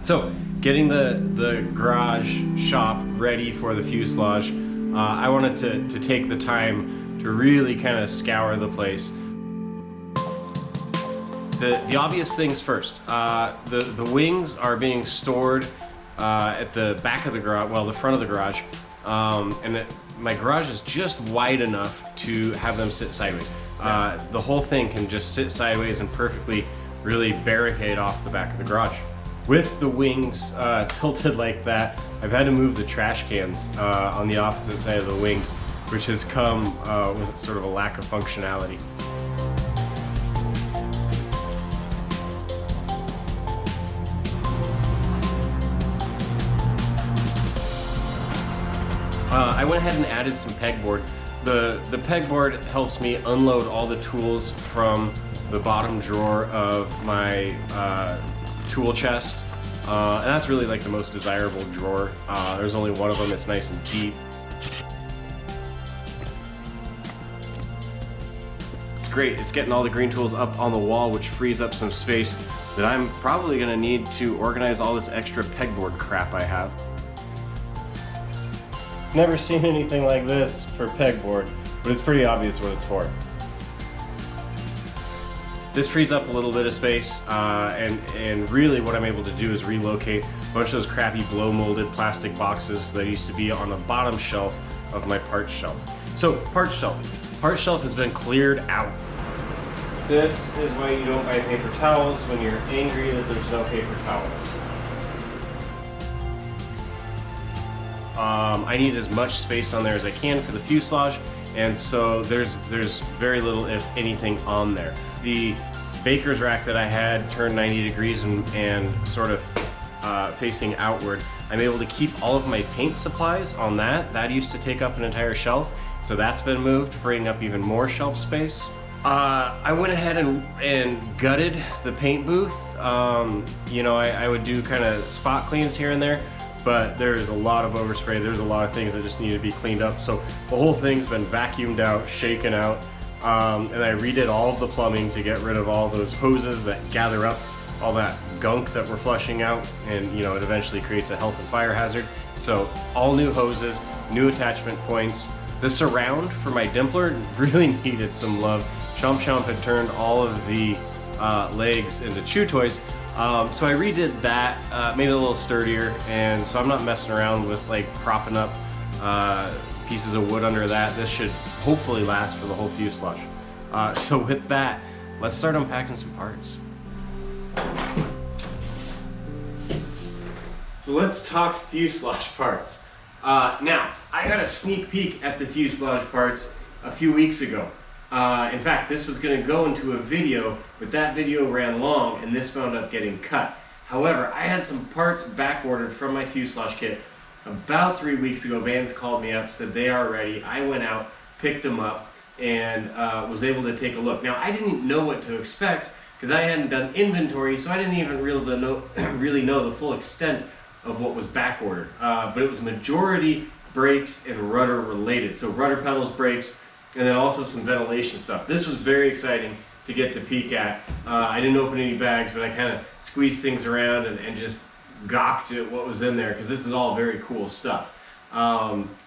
So getting the garage shop ready for the fuselage, I wanted to take the time to really kind of scour the place. The obvious things first. The wings are being stored at the back of the garage, well, the front of the garage, my garage is just wide enough to have them sit sideways. The whole thing can just sit sideways and perfectly really barricade off the back of the garage. With the wings tilted like that, I've had to move the trash cans on the opposite side of the wings, which has come with sort of a lack of functionality. I went ahead and added some pegboard. The pegboard helps me unload all the tools from the bottom drawer of my tool chest, and that's really like the most desirable drawer. There's only one of them, it's nice and deep. It's great, it's getting all the green tools up on the wall, which frees up some space that I'm probably gonna need to organize all this extra pegboard crap I have. Never seen anything like this for pegboard, but it's pretty obvious what it's for. This frees up a little bit of space, and really what I'm able to do is relocate a bunch of those crappy blow molded plastic boxes that used to be on the bottom shelf of my parts shelf. So, parts shelf. Parts shelf has been cleared out. This is why you don't buy paper towels when you're angry that there's no paper towels. I need as much space on there as I can for the fuselage, and so there's very little, if anything, on there. The baker's rack that I had turned 90 degrees and sort of facing outward. I'm able to keep all of my paint supplies on that. That used to take up an entire shelf, so that's been moved, freeing up even more shelf space. I went ahead and gutted the paint booth. You know, I would do kind of spot cleans here and there, but there's a lot of overspray. There's a lot of things that just need to be cleaned up. So the whole thing's been vacuumed out, shaken out, and I redid all of the plumbing to get rid of all those hoses that gather up all that gunk that we're flushing out, and you know, it eventually creates a health and fire hazard. So all new hoses, new attachment points. The surround for my dimpler really needed some love. Chomp Chomp had turned all of the legs into chew toys. So I redid that, made it a little sturdier, and so I'm not messing around with like propping up pieces of wood under that. This should hopefully last for the whole fuselage. So with that, let's start unpacking some parts. So let's talk fuselage parts. Now, I got a sneak peek at the fuselage parts a few weeks ago. In fact, this was going to go into a video, but that video ran long and this wound up getting cut. However, I had some parts back ordered from my fuselage kit about 3 weeks ago. Vans called me up, said they are ready. I went out, picked them up, and was able to take a look. Now, I didn't know what to expect because I hadn't done inventory, so I didn't even really know the full extent of what was back ordered. But it was majority brakes and rudder related. So rudder pedals, brakes, and then also some ventilation stuff. This was very exciting to get to peek at. I didn't open any bags, but I kind of squeezed things around and just gawked at what was in there, because this is all very cool stuff.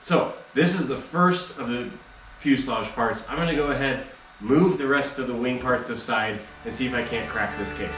So this is the first of the fuselage parts. I'm gonna go ahead, move the rest of the wing parts aside, and see if I can't crack this case.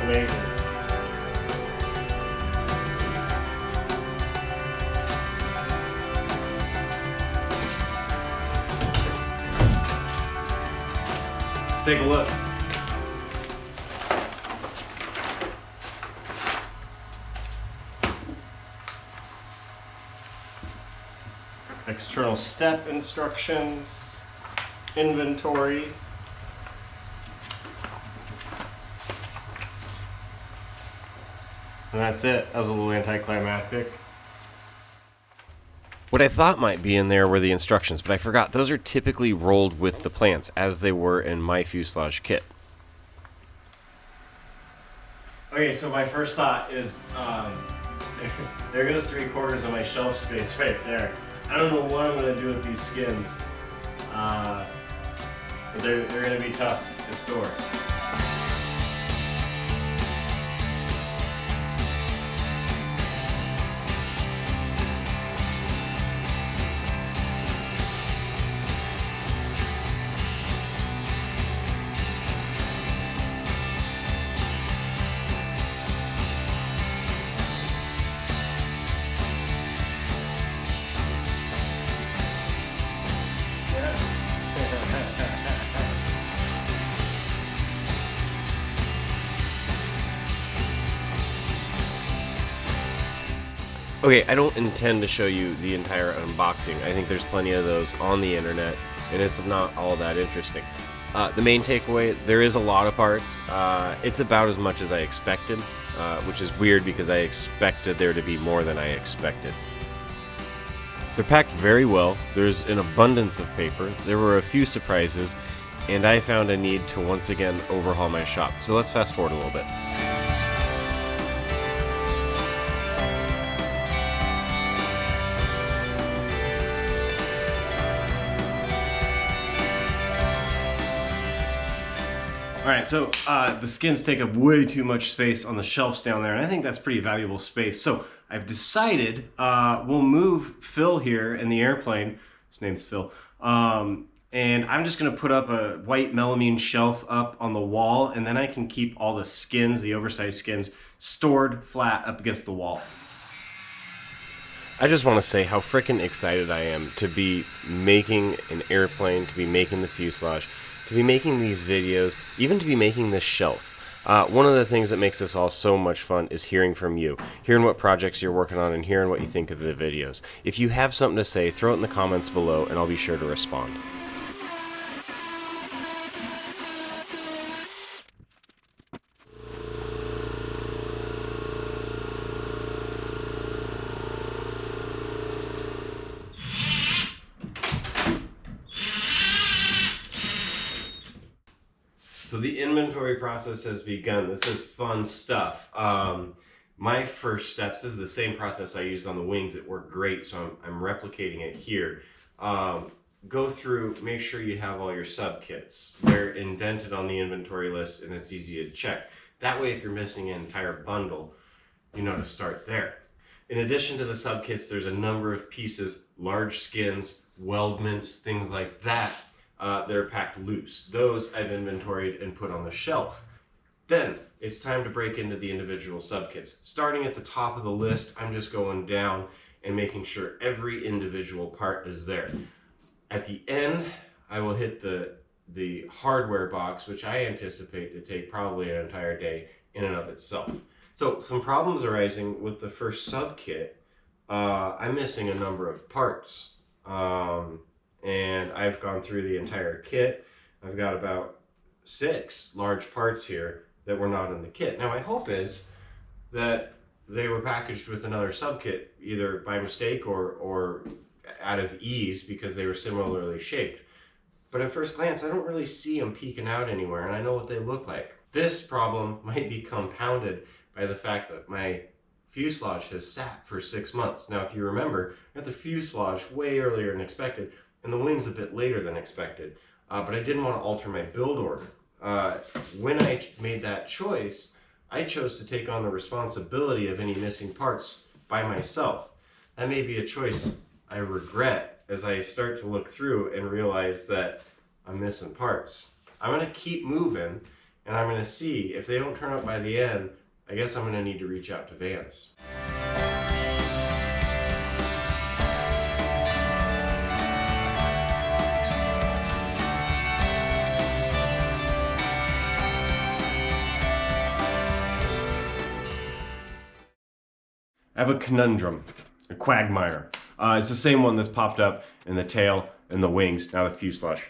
Amazing. Let's take a look. external step instructions, inventory. And that's it. That was a little anticlimactic. What I thought might be in there were the instructions, but I forgot. Those are typically rolled with the plants, as they were in my fuselage kit. Okay, so my first thought is, there goes 3/4 of my shelf space right there. I don't know what I'm going to do with these skins, but they're going to be tough to store. Okay, I don't intend to show you the entire unboxing. I think there's plenty of those on the internet, and it's not all that interesting. The main takeaway, there is a lot of parts. It's about as much as I expected, which is weird because I expected there to be more than I expected. They're packed very well. There's an abundance of paper. There were a few surprises, and I found a need to once again overhaul my shop. So let's fast forward a little bit. Alright, so the skins take up way too much space on the shelves down there, and I think that's pretty valuable space. So I've decided we'll move Phil here in the airplane. His name's Phil. And I'm just going to put up a white melamine shelf up on the wall, and then I can keep all the skins, the oversized skins, stored flat up against the wall. I just want to say how freaking excited I am to be making an airplane, to be making the fuselage, to be making these videos, even to be making this shelf. One of the things that makes this all so much fun is hearing from you, hearing what projects you're working on and hearing what you think of the videos. If you have something to say, throw it in the comments below and I'll be sure to respond. So the inventory process has begun. This is fun stuff. My first steps, this is the same process I used on the wings. It worked great, so I'm replicating it here. Go through, make sure you have all your sub kits. They're indented on the inventory list and it's easy to check. That way if you're missing an entire bundle, you know to start there. In addition to the sub kits, there's a number of pieces, large skins, weldments, things like that. They're packed loose. Those I've inventoried and put on the shelf. Then it's time to break into the individual subkits. Starting at the top of the list, I'm just going down and making sure every individual part is there. At the end, I will hit the hardware box, which I anticipate to take probably an entire day in and of itself. So some problems arising with the first subkit. I'm missing a number of parts. And I've gone through the entire kit. I've got about 6 large parts here that were not in the kit. Now my hope is that they were packaged with another subkit, either by mistake or out of ease because they were similarly shaped. But at first glance, I don't really see them peeking out anywhere, and I know what they look like. This problem might be compounded by the fact that my fuselage has sat for 6 months. Now if you remember, I got the fuselage way earlier than expected, and the wings a bit later than expected, but I didn't want to alter my build order. When I made that choice, I chose to take on the responsibility of any missing parts by myself. That may be a choice I regret as I start to look through and realize that I'm missing parts. I'm going to keep moving, and I'm going to see if they don't turn up by the end. I guess I'm going to need to reach out to Vans. I have a conundrum, a quagmire. It's the same one that's popped up in the tail and the wings, now the fuselage.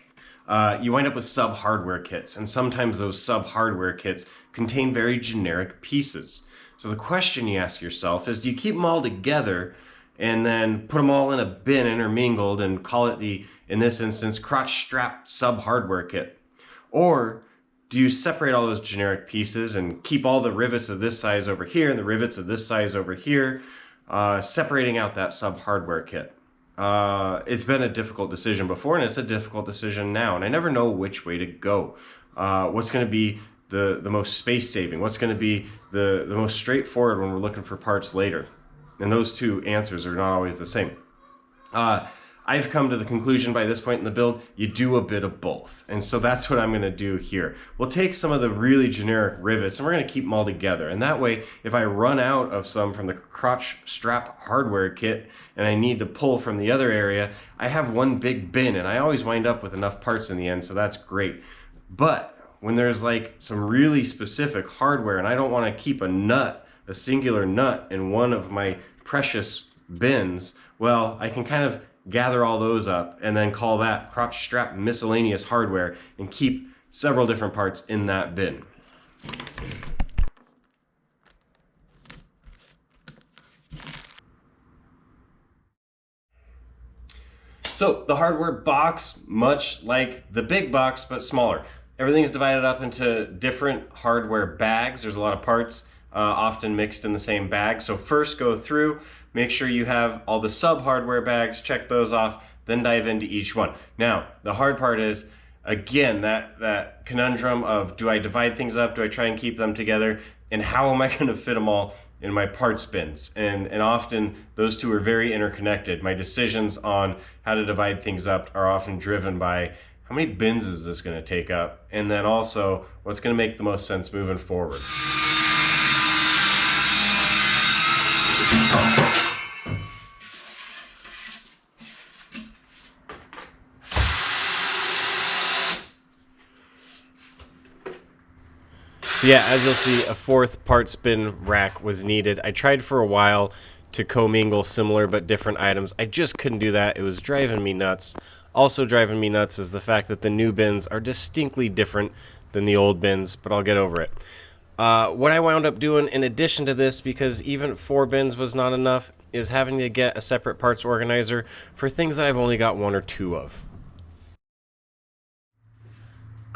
You wind up with sub-hardware kits, and sometimes those sub-hardware kits contain very generic pieces. So the question you ask yourself is, do you keep them all together and then put them all in a bin intermingled and call it the, in this instance, crotch strap sub-hardware kit? Or do you separate all those generic pieces and keep all the rivets of this size over here and the rivets of this size over here, separating out that sub-hardware kit? It's been a difficult decision before, and it's a difficult decision now, and I never know which way to go. What's going to be the most space saving? What's going to be the most straightforward when we're looking for parts later? And those two answers are not always the same. I've come to the conclusion by this point in the build, you do a bit of both. And so that's what I'm going to do here. We'll take some of the really generic rivets and we're going to keep them all together. And that way, if I run out of some from the crotch strap hardware kit and I need to pull from the other area, I have one big bin and I always wind up with enough parts in the end, so that's great. But when there's like some really specific hardware and I don't want to keep a singular nut in one of my precious bins, well, I can kind of gather all those up and then call that crotch strap miscellaneous hardware and keep several different parts in that bin. So the hardware box, much like the big box, but smaller. Everything's divided up into different hardware bags. There's a lot of parts often mixed in the same bag. So first go through, make sure you have all the sub-hardware bags, check those off, then dive into each one. Now, the hard part is, again, that conundrum of, do I divide things up, do I try and keep them together, and how am I going to fit them all in my parts bins? And often those two are very interconnected. My decisions on how to divide things up are often driven by how many bins is this going to take up, and then also what's going to make the most sense moving forward. So yeah, as you'll see, a fourth parts bin rack was needed. I tried for a while to commingle similar but different items. I just couldn't do that. It was driving me nuts. Also driving me nuts is the fact that the new bins are distinctly different than the old bins, but I'll get over it. What I wound up doing in addition to this, because even 4 bins was not enough, is having to get a separate parts organizer for things that I've only got 1 or 2 of.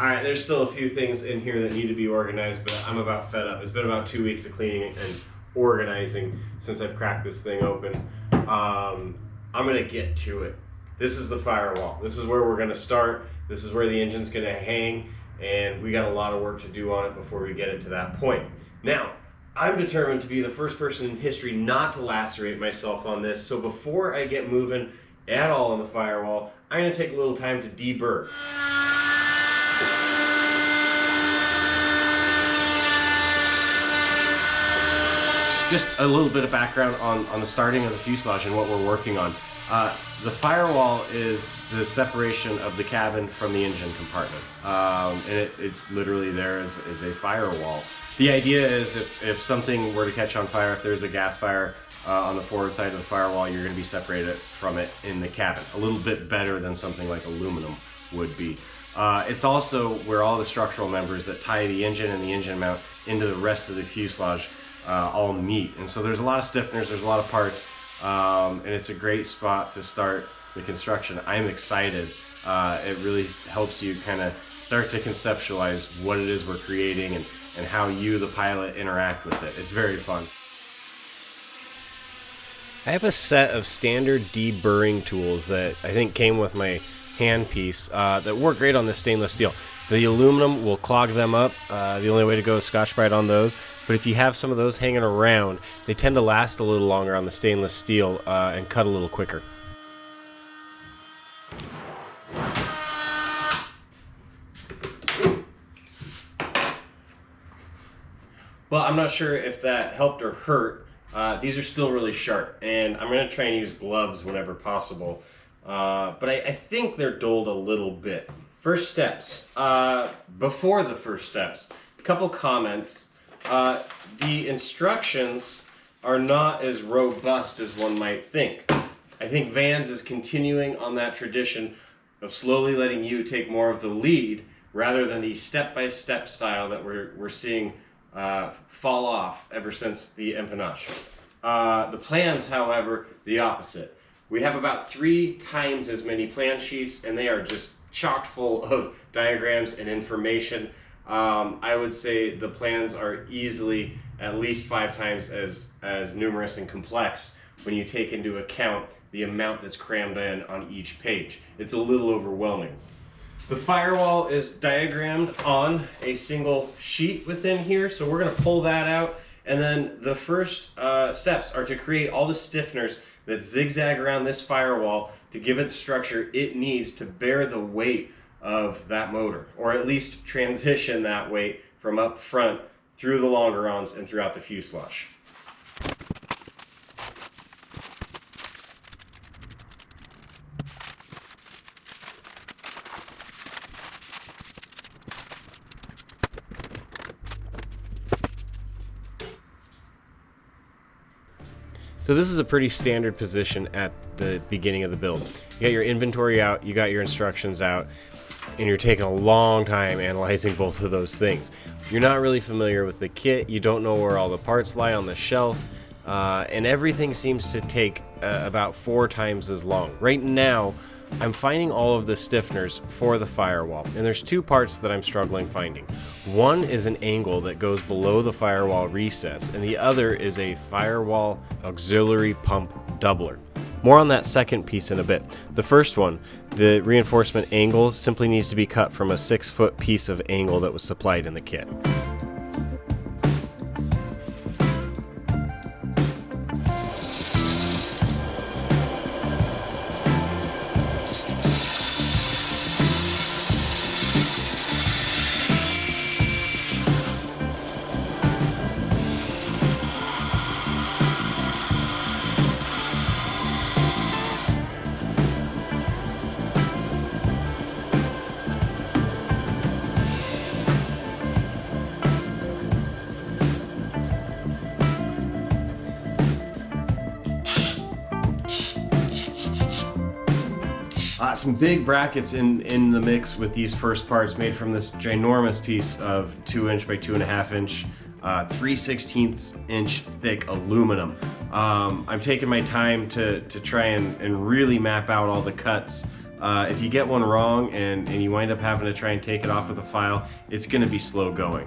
Alright, there's still a few things in here that need to be organized, but I'm about fed up. It's been about 2 weeks of cleaning and organizing since I've cracked this thing open. I'm going to get to it. This is the firewall. This is where we're going to start. This is where the engine's going to hang, and we got a lot of work to do on it before we get it to that point. Now, I'm determined to be the first person in history not to lacerate myself on this, so before I get moving at all on the firewall, I'm going to take a little time to deburr. Just a little bit of background on the starting of the fuselage and what we're working on. The firewall is the separation of the cabin from the engine compartment. And it's literally there as a firewall. The idea is if something were to catch on fire, if there's a gas fire on the forward side of the firewall, you're going to be separated from it in the cabin. A little bit better than something like aluminum would be. It's also where all the structural members that tie the engine and the engine mount into the rest of the fuselage all meet. And so there's a lot of stiffeners, there's a lot of parts, and it's a great spot to start the construction. I'm excited. It really helps you kind of start to conceptualize what it is we're creating and how you, the pilot, interact with it. It's very fun. I have a set of standard deburring tools that I think came with my handpiece that work great on this stainless steel. The aluminum will clog them up. The only way to go is Scotch-Brite on those. But if you have some of those hanging around, they tend to last a little longer on the stainless steel and cut a little quicker. Well, I'm not sure if that helped or hurt. These are still really sharp, and I'm going to try and use gloves whenever possible. But I think they're dulled a little bit. First steps. Before the first steps, a couple comments. The instructions are not as robust as one might think. I think Vans is continuing on that tradition of slowly letting you take more of the lead rather than the step-by-step style that we're seeing fall off ever since the empennage. The plans, however, the opposite. We have about 3 times as many plan sheets, and they are just chock full of diagrams and information. I would say the plans are easily at least 5 times as numerous and complex when you take into account the amount that's crammed in on each page. It's a little overwhelming. The firewall is diagrammed on a single sheet within here, so we're going to pull that out, and then the first steps are to create all the stiffeners that zigzag around this firewall to give it the structure it needs to bear the weight of that motor, or at least transition that weight from up front through the longerons and throughout the fuselage. So this is a pretty standard position at the beginning of the build. You got your inventory out, you got your instructions out, and you're taking a long time analyzing both of those things. You're not really familiar with the kit, you don't know where all the parts lie on the shelf, and everything seems to take about 4 times as long. Right now, I'm finding all of the stiffeners for the firewall, and there's 2 parts that I'm struggling finding. One is an angle that goes below the firewall recess, and the other is a firewall auxiliary pump doubler. More on that second piece in a bit. The first one, the reinforcement angle, simply needs to be cut from a 6-foot piece of angle that was supplied in the kit. Some big brackets in the mix with these first parts made from this ginormous piece of 2" by 2.5" 3/16 inch thick aluminum. I'm taking my time to try and really map out all the cuts. If you get one wrong and you wind up having to try and take it off with a file, it's going to be slow going.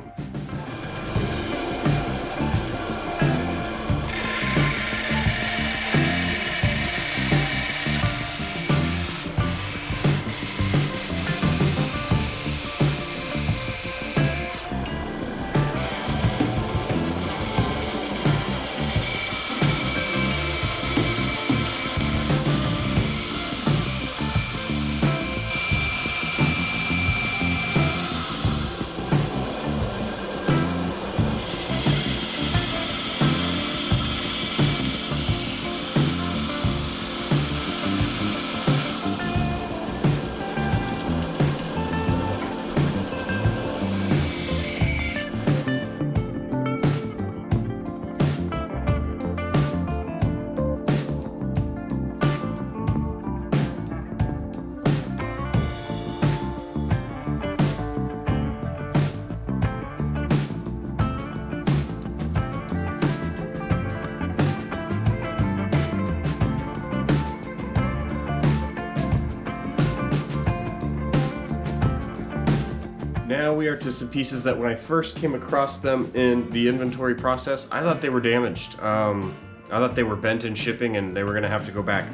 Now we are to some pieces that when I first came across them in the inventory process, I thought they were damaged. I thought they were bent in shipping and they were gonna have to go back.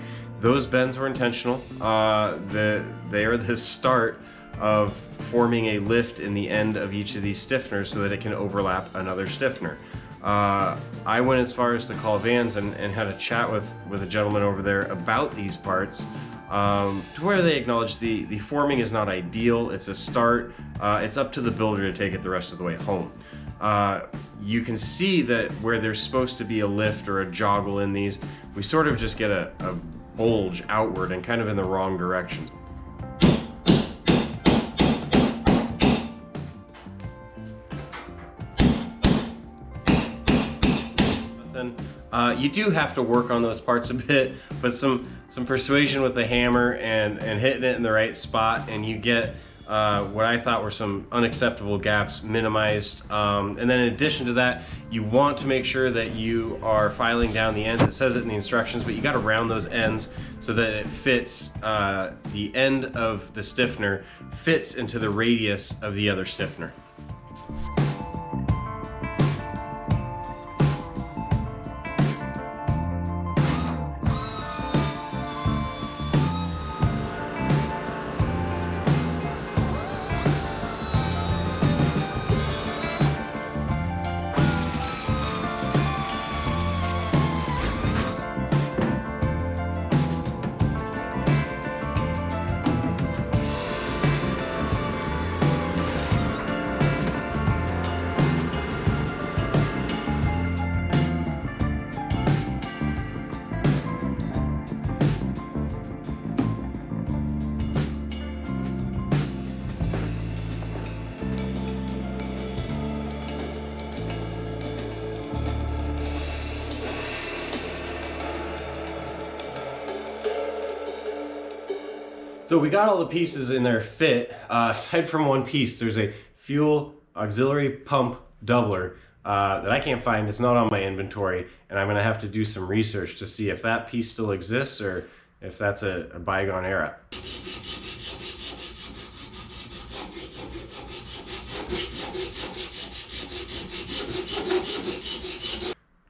Those bends were intentional. They are the start of forming a lift in the end of each of these stiffeners so that it can overlap another stiffener. I went as far as to call Vans and had a chat with a gentleman over there about these parts, to where they acknowledge the forming is not ideal. It's a start. It's up to the builder to take it the rest of the way home. You can see that where there's supposed to be a lift or a joggle in these, we sort of just get a bulge outward and kind of in the wrong direction. You do have to work on those parts a bit, but some some persuasion with the hammer and hitting it in the right spot, and you get what I thought were some unacceptable gaps minimized. And then in addition to that, you want to make sure that you are filing down the ends. It says it in the instructions, but you got to round those ends so that it fits, the end of the stiffener fits into the radius of the other stiffener. So we got all the pieces in their fit. Aside from one piece, there's a fuel auxiliary pump doubler that I can't find. It's not on my inventory, and I'm gonna have to do some research to see if that piece still exists or if that's a bygone era.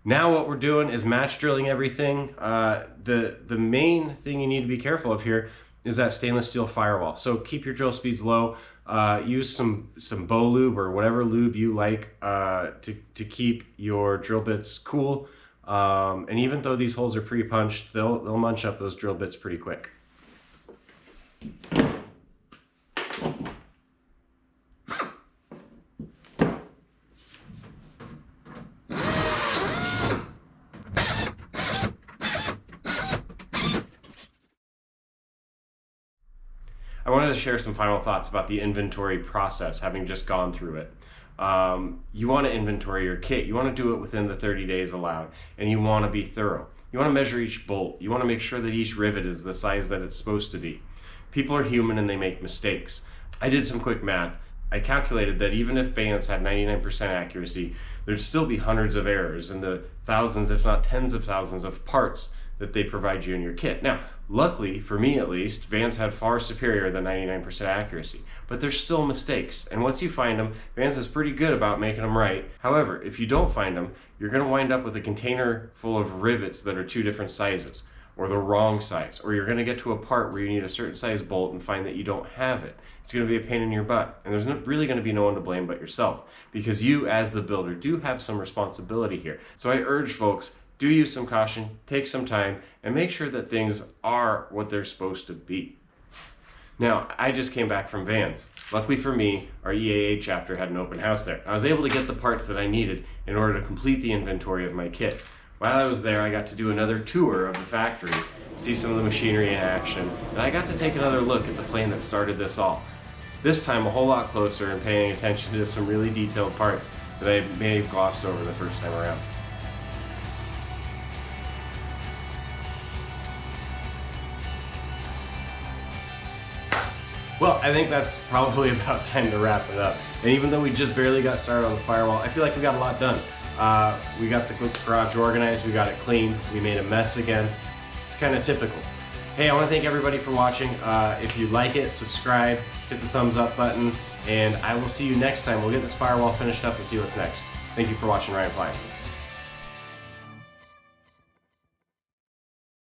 Now what we're doing is match drilling everything. The main thing you need to be careful of here is that stainless steel firewall. So keep your drill speeds low. Use some bow lube or whatever lube you like to keep your drill bits cool. And even though these holes are pre-punched, they'll munch up those drill bits pretty quick. I wanted to share some final thoughts about the inventory process, having just gone through it. You want to inventory your kit. You want to do it within the 30 days allowed, and you want to be thorough. You want to measure each bolt. You want to make sure that each rivet is the size that it's supposed to be. People are human and they make mistakes. I did some quick math. I calculated that even if Vance had 99% accuracy, there'd still be hundreds of errors in the thousands, if not tens of thousands of parts that they provide you in your kit. Now, luckily, for me at least, Vance had far superior than 99% accuracy, but there's still mistakes. And once you find them, Vance is pretty good about making them right. However, if you don't find them, you're gonna wind up with a container full of rivets that are two different sizes, or the wrong size, or you're gonna get to a part where you need a certain size bolt and find that you don't have it. It's gonna be a pain in your butt, and there's really gonna be no one to blame but yourself, because you, as the builder, do have some responsibility here. So I urge folks, do use some caution, take some time, and make sure that things are what they're supposed to be. Now, I just came back from Vance. Luckily for me, our EAA chapter had an open house there. I was able to get the parts that I needed in order to complete the inventory of my kit. While I was there, I got to do another tour of the factory, see some of the machinery in action, and I got to take another look at the plane that started this all. This time a whole lot closer and paying attention to some really detailed parts that I may have glossed over the first time around. Well, I think that's probably about time to wrap it up. And even though we just barely got started on the firewall, I feel like we got a lot done. We got the garage organized, we got it clean, we made a mess again. It's kind of typical. Hey, I want to thank everybody for watching. If you like it, subscribe, hit the thumbs up button, and I will see you next time. We'll get this firewall finished up and see what's next. Thank you for watching Ryan Flies.